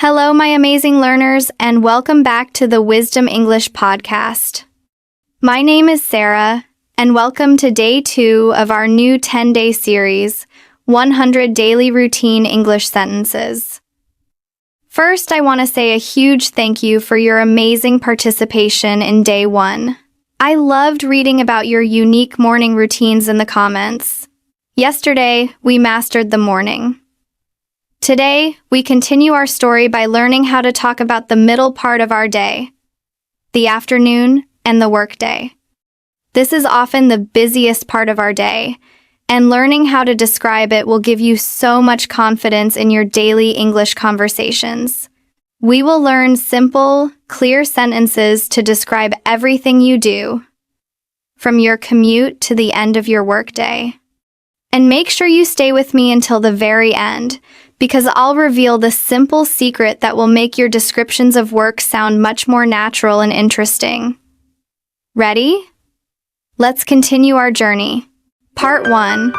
Hello, my amazing learners, and welcome back to the Wisdom English podcast. My name is Sarah, and welcome to day 2 of our new 10-day series, 100 Daily Routine English Sentences. First, I want to say a huge thank you for your amazing participation in day 1. I loved reading about your unique morning routines in the comments. Yesterday, we mastered the morning. Today, we continue our story by learning how to talk about the middle part of our day, the afternoon and the workday. This is often the busiest part of our day, and learning how to describe it will give you so much confidence in your daily English conversations. We will learn simple, clear sentences to describe everything you do, from your commute to the end of your workday. And make sure you stay with me until the very end, because I'll reveal the simple secret that will make your descriptions of work sound much more natural and interesting. Ready? Let's continue our journey. Part 1.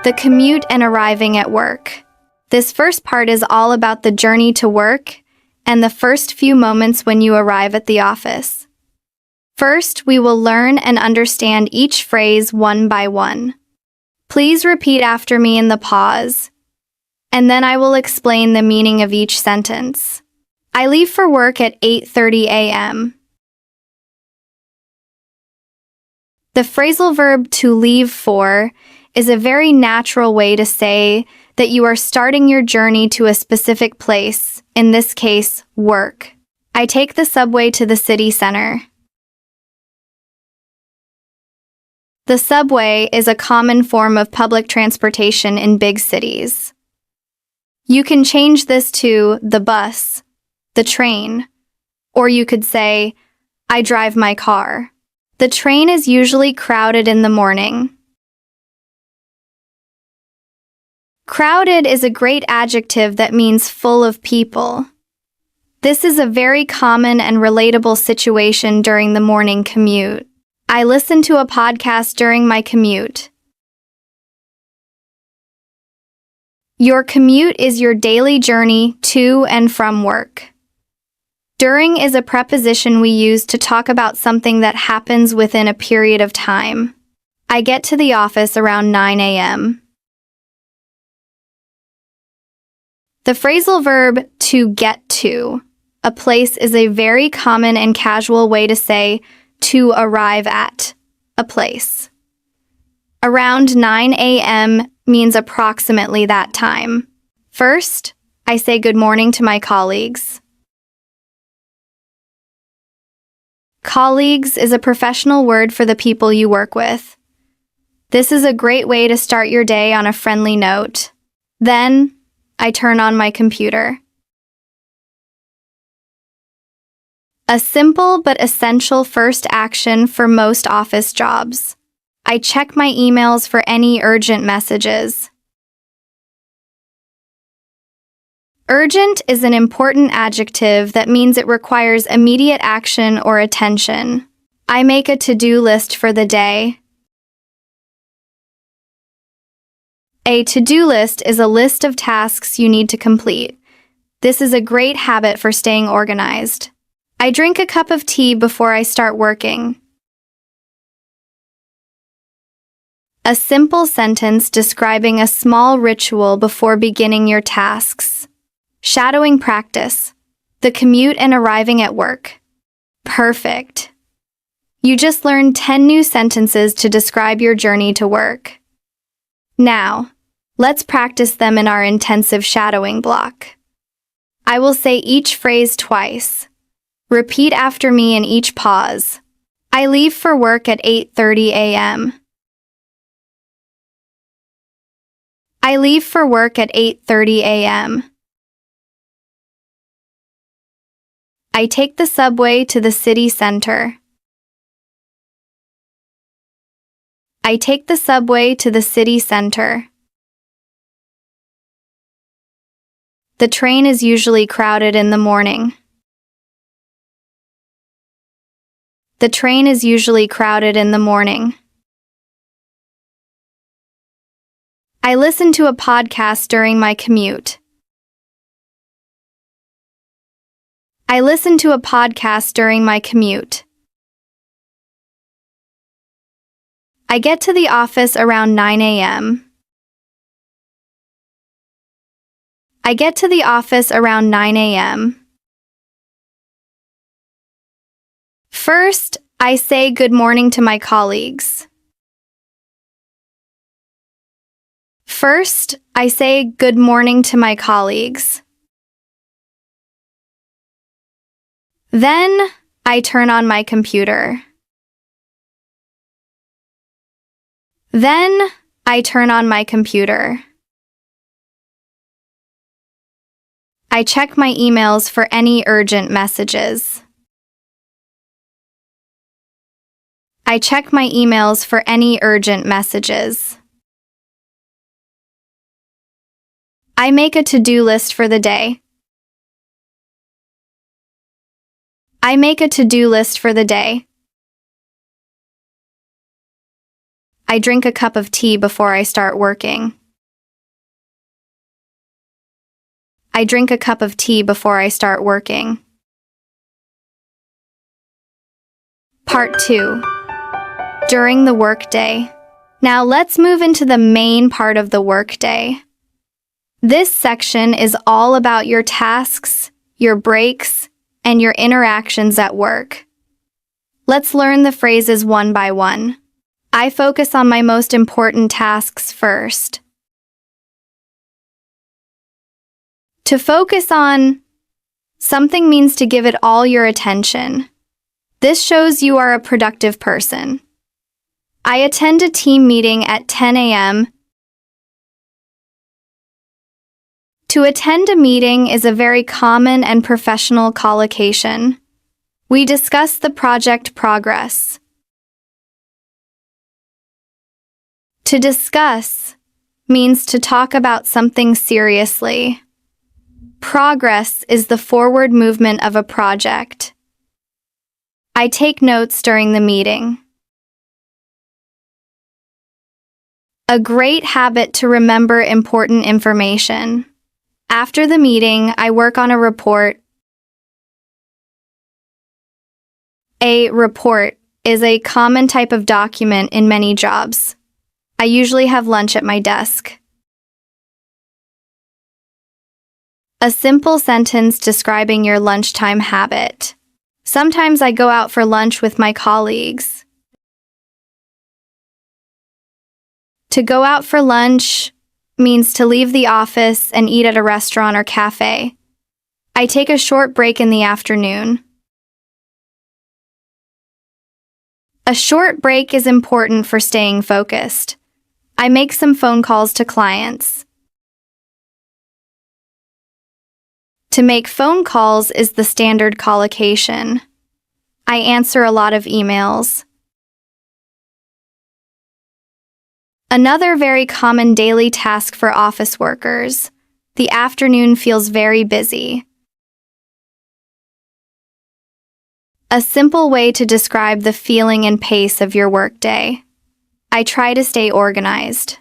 The commute and arriving at work. This first part is all about the journey to work and the first few moments when you arrive at the office. First, we will learn and understand each phrase one by one. Please repeat after me in the pause, and then I will explain the meaning of each sentence. I leave for work at 8:30 a.m. The phrasal verb to leave for is a very natural way to say that you are starting your journey to a specific place, in this case, work. I take the subway to the city center. The subway is a common form of public transportation in big cities. You can change this to the bus, the train, or you could say, I drive my car. The train is usually crowded in the morning. Crowded is a great adjective that means full of people. This is a very common and relatable situation during the morning commute. I listen to a podcast during my commute. Your commute is your daily journey to and from work. During is a preposition we use to talk about something that happens within a period of time. I get to the office around 9 a.m. The phrasal verb to get to a place is a very common and casual way to say to arrive at a place. Around 9 a.m. means approximately that time. First, I say good morning to my colleagues. Colleagues is a professional word for the people you work with. This is a great way to start your day on a friendly note. Then, I turn on my computer. A simple but essential first action for most office jobs. I check my emails for any urgent messages. Urgent is an important adjective that means it requires immediate action or attention. I make a to-do list for the day. A to-do list is a list of tasks you need to complete. This is a great habit for staying organized. I drink a cup of tea before I start working. A simple sentence describing a small ritual before beginning your tasks. Shadowing practice. The commute and arriving at work. Perfect. You just learned 10 new sentences to describe your journey to work. Now, let's practice them in our intensive shadowing block. I will say each phrase twice. Repeat after me in each pause. I leave for work at 8:30 a.m. I leave for work at 8:30 a.m. I take the subway to the city center. I take the subway to the city center. The train is usually crowded in the morning. The train is usually crowded in the morning. I listen to a podcast during my commute. I listen to a podcast during my commute. I get to the office around 9 a.m. I get to the office around 9 a.m. First, I say good morning to my colleagues. First, I say good morning to my colleagues. Then, I turn on my computer. Then, I turn on my computer. I check my emails for any urgent messages. I check my emails for any urgent messages. I make a to-do list for the day. I make a to-do list for the day. I drink a cup of tea before I start working. I drink a cup of tea before I start working. Part 2. During the workday. Now let's move into the main part of the workday. This section is all about your tasks, your breaks, and your interactions at work. Let's learn the phrases one by one. I focus on my most important tasks first. To focus on something means to give it all your attention. This shows you are a productive person. I attend a team meeting at 10 a.m. To attend a meeting is a very common and professional collocation. We discuss the project progress. To discuss means to talk about something seriously. Progress is the forward movement of a project. I take notes during the meeting. A great habit to remember important information. After the meeting, I work on a report. A report is a common type of document in many jobs. I usually have lunch at my desk. A simple sentence describing your lunchtime habit. Sometimes I go out for lunch with my colleagues. To go out for lunch means to leave the office and eat at a restaurant or cafe. I take a short break in the afternoon. A short break is important for staying focused. I make some phone calls to clients. To make phone calls is the standard collocation. I answer a lot of emails. Another very common daily task for office workers. The afternoon feels very busy. A simple way to describe the feeling and pace of your workday. I try to stay organized.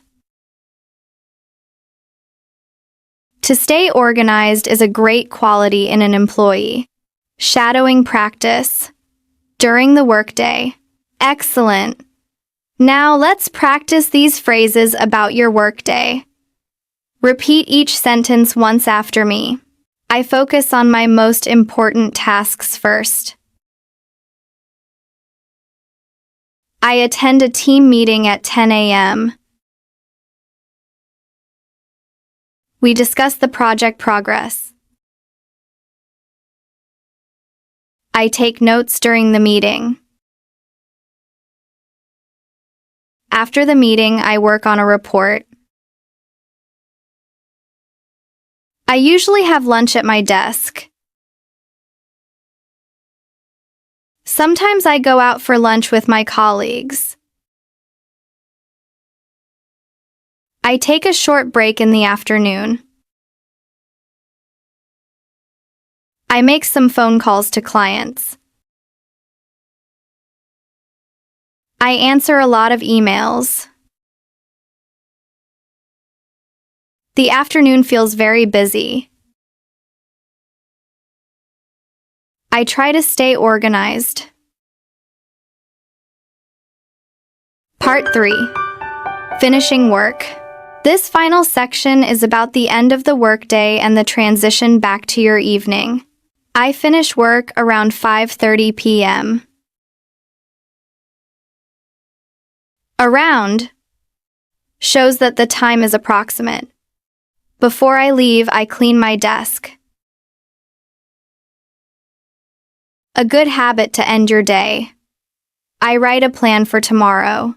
To stay organized is a great quality in an employee. Shadowing practice. During the workday. Excellent. Now let's practice these phrases about your workday. Repeat each sentence once after me. I focus on my most important tasks first. I attend a team meeting at 10 a.m. We discuss the project progress. I take notes during the meeting. After the meeting, I work on a report. I usually have lunch at my desk. Sometimes I go out for lunch with my colleagues. I take a short break in the afternoon. I make some phone calls to clients. I answer a lot of emails. The afternoon feels very busy. I try to stay organized. Part 3. Finishing work. This final section is about the end of the workday and the transition back to your evening. I finish work around 5:30 p.m. Around shows that the time is approximate. Before I leave, I clean my desk. A good habit to end your day. I write a plan for tomorrow.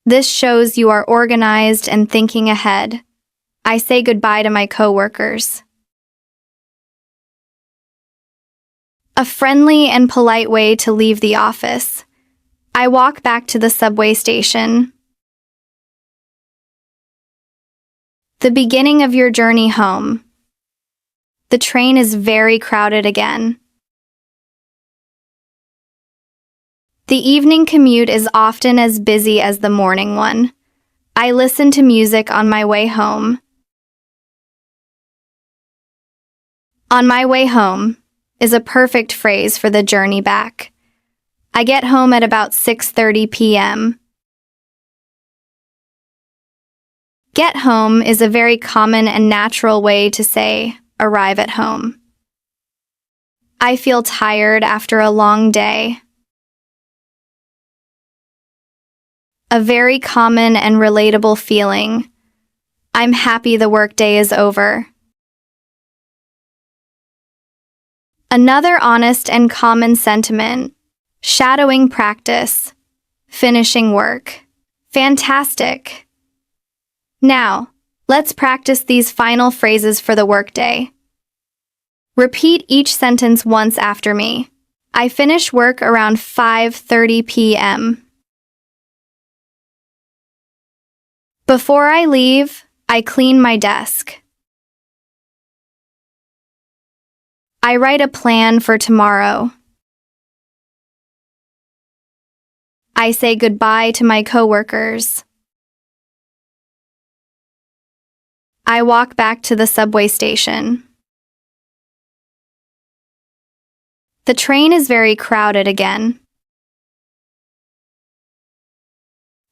This shows you are organized and thinking ahead. I say goodbye to my coworkers. A friendly and polite way to leave the office. I walk back to the subway station. The beginning of your journey home. The train is very crowded again. The evening commute is often as busy as the morning one. I listen to music on my way home. On my way home is a perfect phrase for the journey back. I get home at about 6:30 p.m. Get home is a very common and natural way to say arrive at home. I feel tired after a long day. A very common and relatable feeling. I'm happy the workday is over. Another honest and common sentiment. Shadowing practice. Finishing work. Fantastic. Now, let's practice these final phrases for the workday. Repeat each sentence once after me. I finish work around 5:30 p.m. Before I leave, I clean my desk. I write a plan for tomorrow. I say goodbye to my coworkers. I walk back to the subway station. The train is very crowded again.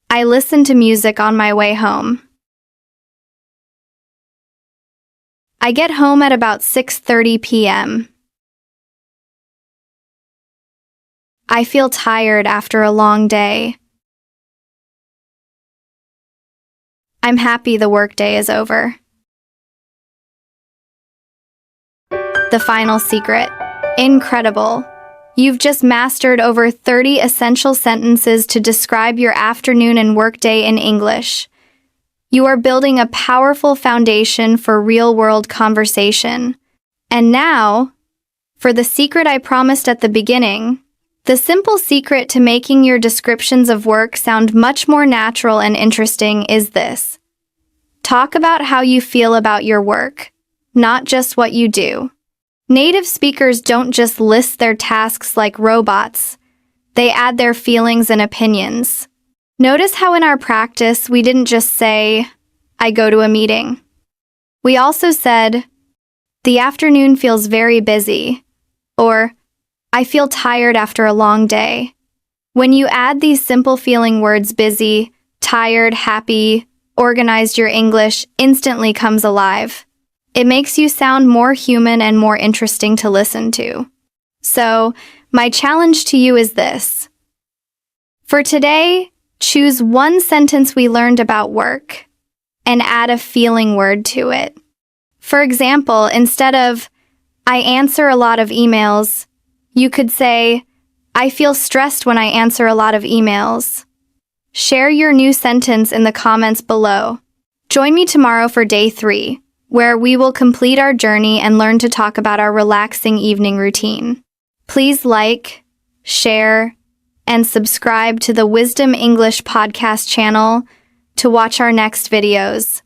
I listen to music on my way home. I get home at about 6:30 p.m. I feel tired after a long day. I'm happy the workday is over. The final secret. Incredible. You've just mastered over 30 essential sentences to describe your afternoon and workday in English. You are building a powerful foundation for real-world conversation. And now, for the secret I promised at the beginning, the simple secret to making your descriptions of work sound much more natural and interesting is this. Talk about how you feel about your work, not just what you do. Native speakers don't just list their tasks like robots. They add their feelings and opinions. Notice how in our practice we didn't just say, I go to a meeting. We also said, the afternoon feels very busy, or I feel tired after a long day. When you add these simple feeling words busy, tired, happy, organized, your English instantly comes alive. It makes you sound more human and more interesting to listen to. So, my challenge to you is this. For today, choose one sentence we learned about work and add a feeling word to it. For example, instead of, I answer a lot of emails, you could say, I feel stressed when I answer a lot of emails. Share your new sentence in the comments below. Join me tomorrow for day 3. Where we will complete our journey and learn to talk about our relaxing evening routine. Please like, share, and subscribe to the Wisdom English podcast channel to watch our next videos.